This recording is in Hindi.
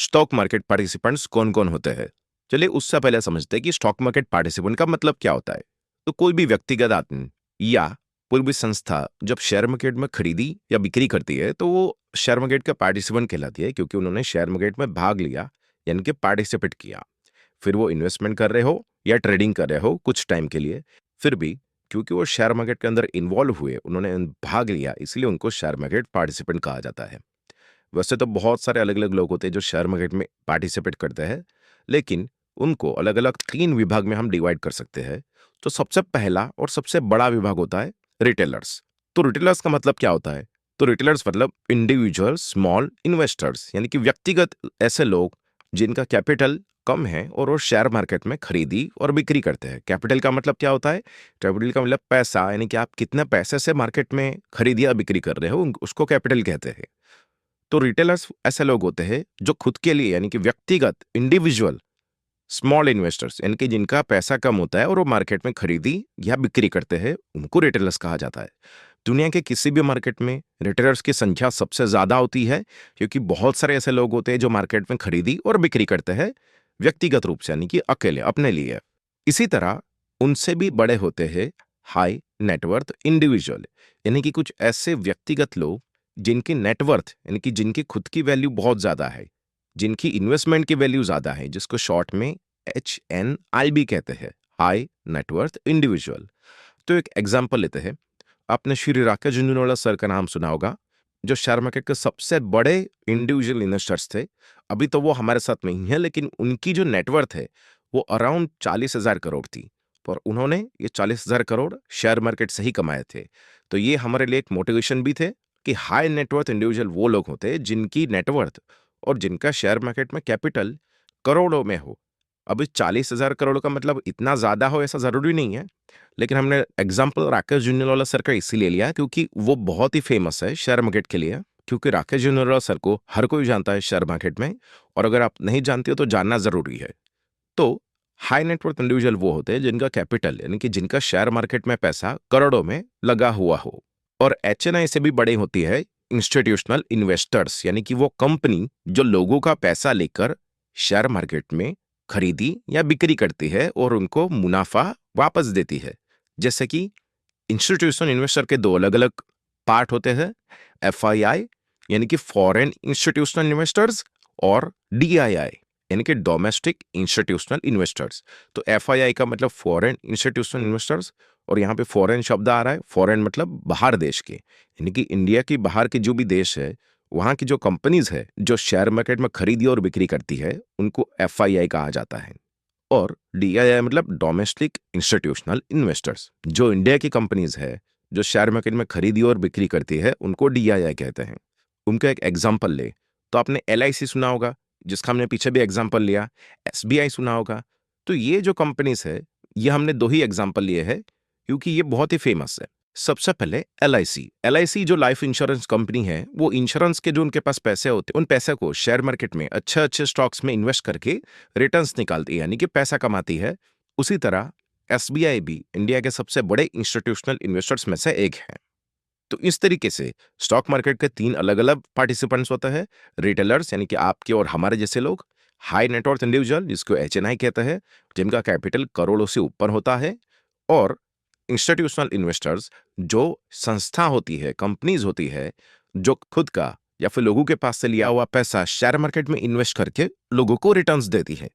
स्टॉक मार्केट पार्टिसिपेंट्स कौन कौन होते हैं। चलिए उससे पहले समझते हैं कि स्टॉक मार्केट पार्टिसिपेंट का मतलब क्या होता है। तो कोई भी व्यक्तिगत आदमी या कोई भी संस्था जब शेयर मार्केट में खरीदी या बिक्री करती है तो वो शेयर मार्केट का पार्टिसिपेंट कहलाती है, क्योंकि उन्होंने शेयर मार्केट में भाग लिया, यानी कि पार्टिसिपेट किया। फिर वो इन्वेस्टमेंट कर रहे हो या ट्रेडिंग कर रहे हो कुछ टाइम के लिए, फिर भी क्योंकि वो शेयर मार्केट के अंदर इन्वॉल्व हुए, उन्होंने भाग लिया, इसलिए उनको शेयर मार्केट पार्टिसिपेंट कहा जाता है। वैसे तो बहुत सारे अलग अलग लोग होते हैं जो शेयर मार्केट में पार्टिसिपेट करते हैं, लेकिन उनको अलग अलग 3 विभाग में हम डिवाइड कर सकते हैं। तो सबसे पहला और सबसे बड़ा विभाग होता है रिटेलर्स। तो रिटेलर्स का मतलब क्या होता है? तो रिटेलर्स मतलब इंडिविजुअल स्मॉल इन्वेस्टर्स, यानी कि व्यक्तिगत ऐसे लोग जिनका कैपिटल कम है और वो शेयर मार्केट में खरीदी और बिक्री करते हैं। कैपिटल का मतलब क्या होता है? कैपिटल का मतलब पैसा, यानी कि आप कितने पैसे से मार्केट में खरीदी या बिक्री कर रहे हो, उसको कैपिटल कहते हैं। तो रिटेलर्स ऐसे लोग होते हैं जो खुद के लिए, यानी कि व्यक्तिगत इंडिविजुअल स्मॉल इन्वेस्टर्स, यानी कि जिनका पैसा कम होता है और वो मार्केट में खरीदी या बिक्री करते हैं, उनको रिटेलर्स कहा जाता है। दुनिया के किसी भी मार्केट में रिटेलर्स की संख्या सबसे ज्यादा होती है, क्योंकि बहुत सारे ऐसे लोग होते हैं जो मार्केट में खरीदी और बिक्री करते हैं व्यक्तिगत रूप से, यानी कि अकेले अपने लिए। इसी तरह उनसे भी बड़े होते हैं हाई नेटवर्थ इंडिविजुअल, यानी कि कुछ ऐसे व्यक्तिगत लोग जिनकी नेटवर्थ, यानी कि जिनकी खुद की वैल्यू बहुत ज्यादा है, जिनकी इन्वेस्टमेंट की वैल्यू ज्यादा है, जिसको शॉर्ट में HNIB कहते हैं, हाई नेटवर्थ इंडिविजुअल। तो एक एग्जांपल लेते हैं। आपने श्री राकेश झुंझुनवाला सर का नाम सुना होगा, जो शेयर मार्केट के सबसे बड़े इंडिविजुअल इन्वेस्टर्स थे। अभी तो वो हमारे साथ नहीं है, लेकिन उनकी जो नेटवर्थ है वो अराउंड 40,000 करोड़ थी, पर उन्होंने ये 40,000 करोड़ शेयर मार्केट से ही कमाए थे। तो ये हमारे लिए एक मोटिवेशन भी थे कि हाई नेटवर्थ इंडिविजुअल वो लोग होते हैं जिनकी नेटवर्थ और जिनका शेयर मार्केट में कैपिटल करोड़ों में हो। अभी 40,000 करोड़ का मतलब इतना ज्यादा हो ऐसा जरूरी नहीं है, लेकिन हमने एग्जाम्पल राकेश झुंझुनवाला सर का इसीलिए लिया क्योंकि वो बहुत ही फेमस है शेयर मार्केट के लिए। क्योंकि राकेश झुंझुनवाला सर को हर कोई जानता है शेयर मार्केट में, और अगर आप नहीं जानते हो तो जानना जरूरी है। तो हाई नेटवर्थ इंडिविजुअल वो होते हैं जिनका कैपिटल, यानी कि जिनका शेयर मार्केट में पैसा करोड़ों में लगा हुआ हो। और HNI से भी बड़ी होती है इंस्टीट्यूशनल इन्वेस्टर्स, यानी कि वो कंपनी जो लोगों का पैसा लेकर शेयर मार्केट में खरीदी या बिक्री करती है और उनको मुनाफा वापस देती है। जैसे कि इंस्टीट्यूशनल इन्वेस्टर के 2 अलग अलग पार्ट होते हैं, FII यानी कि फॉरेन इंस्टीट्यूशनल इन्वेस्टर्स, और DII यानी कि डोमेस्टिक इंस्टीट्यूशनल इन्वेस्टर्स। तो FII का मतलब फॉरेन इंस्टीट्यूशनल इन्वेस्टर्स, और यहाँ पे फॉरेन शब्द आ रहा है, फॉरेन मतलब बाहर देश के, यानी कि इंडिया की बाहर के जो भी देश है वहाँ की जो कंपनीज है जो शेयर मार्केट में खरीदी और बिक्री करती है, उनको FII कहा जाता है। और DII मतलब डोमेस्टिक इंस्टीट्यूशनल इन्वेस्टर्स, जो इंडिया की कंपनीज है जो शेयर मार्केट में खरीदी और बिक्री करती है, उनको DII कहते हैं। उनका एक एग्जाम्पल ले तो आपने LIC सुना होगा, जिसका हमने पीछे भी एग्जाम्पल लिया। SBI सुना होगा। तो ये जो कंपनीज है, ये हमने 2 ही एग्जाम्पल लिए हैं क्योंकि ये बहुत ही फेमस है। सबसे पहले LIC जो लाइफ इंश्योरेंस कंपनी है, वो इंश्योरेंस के जो उनके पास पैसे होते हैं, उन पैसे को शेयर मार्केट में अच्छे अच्छे स्टॉक्स में इन्वेस्ट करके रिटर्न्स निकालती है, यानी कि पैसा कमाती है। उसी तरह SBI भी इंडिया के सबसे बड़े इंस्टीट्यूशनल इन्वेस्टर्स में से एक है। तो इस तरीके से स्टॉक मार्केट के 3 अलग अलग पार्टिसिपेंट्स होते हैं। रिटेलर्स यानी कि आपके और हमारे जैसे लोग, हाई नेटवर्थ इंडिविजुअल जिसको HNI कहते हैं, जिनका कैपिटल करोड़ों से ऊपर होता है, और इंस्टीट्यूशनल इन्वेस्टर्स जो संस्था होती है, कंपनीज होती है, जो खुद का या फिर लोगों के पास से लिया हुआ पैसा शेयर मार्केट में इन्वेस्ट करके लोगों को रिटर्न्स देती है।